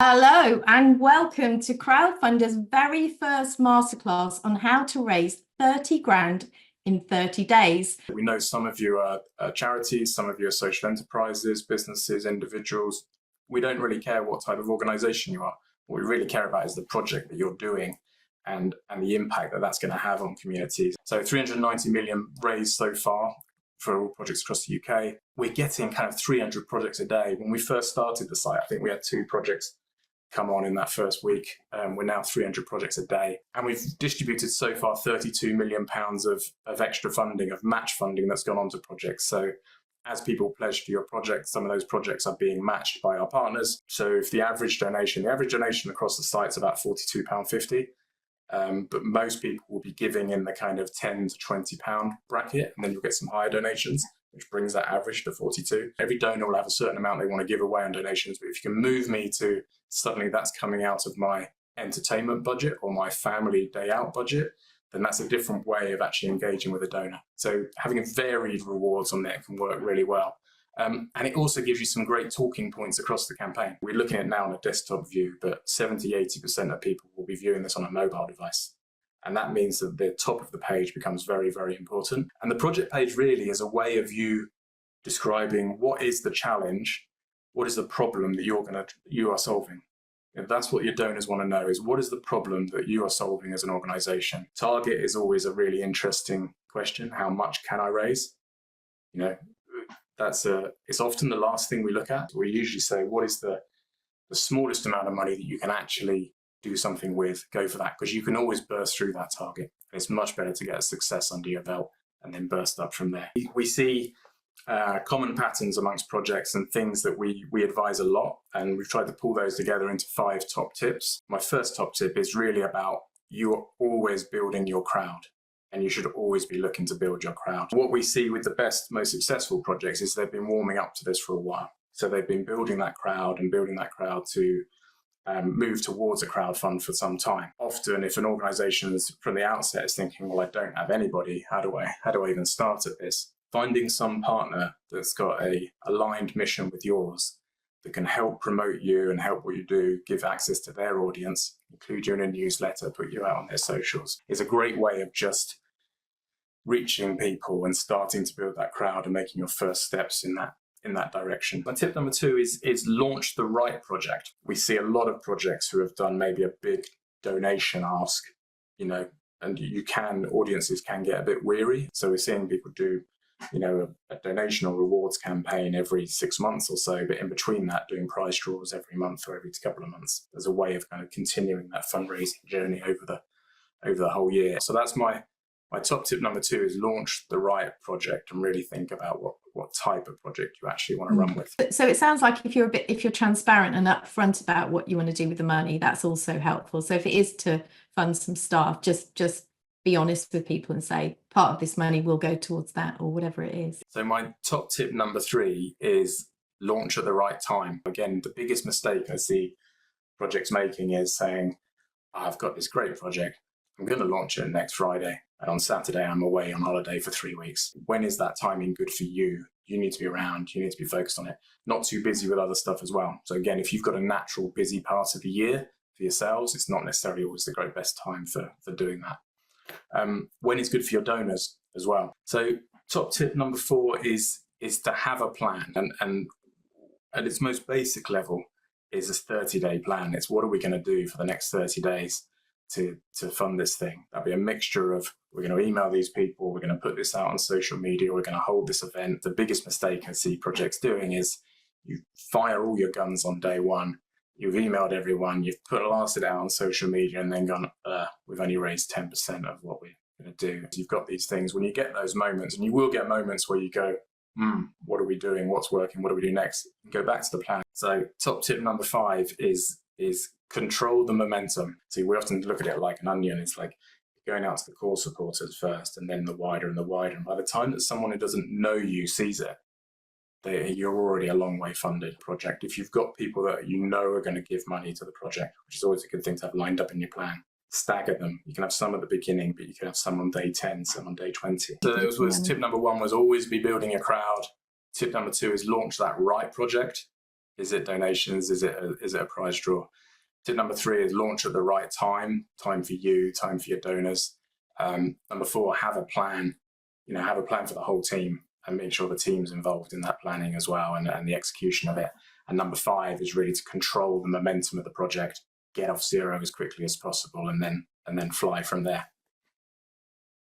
Hello and welcome to Crowdfunder's very first masterclass on how to raise 30 grand in 30 days. We know some of you are charities, some of you are social enterprises, businesses, individuals. We don't really care what type of organization you are. What we really care about is the project that you're doing and the impact that that's going to have on communities. So 390 million raised so far for all projects across the UK. We're getting kind of 300 projects a day. When we first started the site, I think we had 2 projects come on in that first week. We're now 300 projects a day. And we've distributed so far £32 million of extra funding, of match funding that's gone on to projects. So as people pledge to your project, some of those projects are being matched by our partners. So if the average donation across the site is about £42.50, but most people will be giving in the kind of £10 to £20 bracket, and then you'll get some higher donations, which brings that average to 42. Every donor will have a certain amount they want to give away on donations, but if you can move me to suddenly that's coming out of my entertainment budget or my family day out budget, then that's a different way of actually engaging with a donor. So having varied rewards on there can work really well. And it also gives you some great talking points across the campaign. We're looking at now on a desktop view, but 70–80% of people will be viewing this on a mobile device. And that means that the top of the page becomes very, very important. And the project page really is a way of you describing what is the challenge, what is the problem that you are solving. And that's what your donors want to know, is what is the problem that you are solving as an organization. Target is always a really interesting question. How much can I raise? You know, it's often the last thing we look at. We usually say, what is the smallest amount of money that you can actually do something with? Go for that, because you can always burst through that target. It's much better to get a success under your belt and then burst up from there. We see common patterns amongst projects and things that we advise a lot, and we've tried to pull those together into 5 top tips. My first top tip is really about you are always building your crowd, and you should always be looking to build your crowd. What we see with the best, most successful projects is they've been warming up to this for a while. So they've been building that crowd to move towards a crowdfund for some time. Often, if an organization is from the outset is thinking, well, I don't have anybody, how do I even start at this? Finding some partner that's got a aligned mission with yours that can help promote you and help what you do, give access to their audience, include you in a newsletter, put you out on their socials, is a great way of just reaching people and starting to build that crowd and making your first steps in that direction. My tip number 2 is launch the right project. We see a lot of projects who have done maybe a big donation ask, and audiences can get a bit weary. So we're seeing people do a donation or rewards campaign every 6 months or so, but in between that doing prize draws every month or every couple of months as a way of kind of continuing that fundraising journey over the whole year. So that's my top tip number 2, is launch the right project and really think about what type of project you actually want to run with. So it sounds like if you're transparent and upfront about what you want to do with the money, that's also helpful. So if it is to fund some staff, just be honest with people and say part of this money will go towards that, or whatever it is. So my top tip number 3 is launch at the right time. Again, the biggest mistake I see projects making is saying, I've got this great project, I'm going to launch it next Friday, and on Saturday I'm away on holiday for 3 weeks. When is that timing good for you? You need to be around, you need to be focused on it, not too busy with other stuff as well. So again, if you've got a natural busy part of the year for yourselves, it's not necessarily always the great best time for doing that. When it's good for your donors as well. So top tip number 4 is to have a plan, and at its most basic level is a 30-day plan. It's what are we going to do for the next 30 days to fund this thing. That'll be a mixture of, we're going to email these people, we're going to put this out on social media, we're going to hold this event. The biggest mistake I see projects doing is you fire all your guns on day 1. You've emailed everyone, you've blasted it out on social media, and then gone, we've only raised 10% of what we're going to do. You've got these things, when you get those moments, and you will get moments where you go, what are we doing? What's working? What do we do next? Go back to the plan. So top tip number 5 is control the momentum. See, we often look at it like an onion. It's like going out to the core supporters first, and then the wider and the wider. And by the time that someone who doesn't know you sees it, you're already a long way funded project. If you've got people that you know are going to give money to the project, which is always a good thing to have lined up in your plan, stagger them. You can have some at the beginning, but you can have some on day 10, some on day 20. So that was tip number 1, was always be building a crowd. Tip number 2 is launch that right project. Is it donations? Is it a prize draw? Tip number 3 is launch at the right time for you, time for your donors. Number 4, have a plan. Have a plan for the whole team and make sure the team's involved in that planning as well and the execution of it. And number 5 is really to control the momentum of the project, get off zero as quickly as possible, and then fly from there.